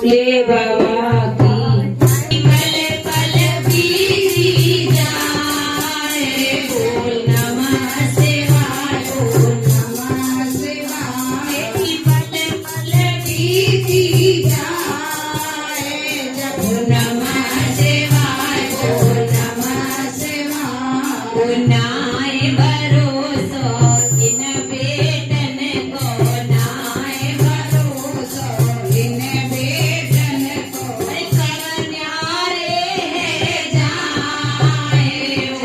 हे बाबा की पल पल बीती जाए बोल नमः शिवाय बोल नमः शिवाय पल पल बीती जाए बोल नमः शिवाय बोल नमः शिवाय नाय भरोसा इन बेटन को नाय भरोसा इन बेटन को करन्यारे है जाए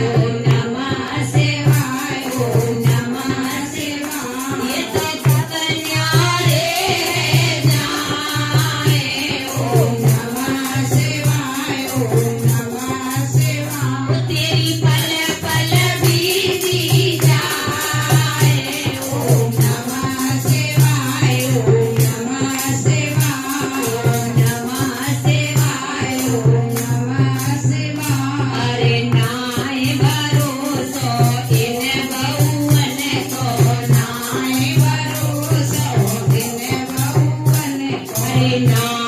ओम नमः शिवाय ओम नमः शिवाय ये तो करन्यारे है जाए ओम नमः शिवाय ओम नमः शिवाय तेरी पल पल बीती जाए ओम नमः शिवाय ओम नमः शिवाय ओम नमः शिवाय ओम नमः शिवाय अरे नाय भरोसा इन बहुवन को नाय भरोसा इन बहुवन को अरे नाय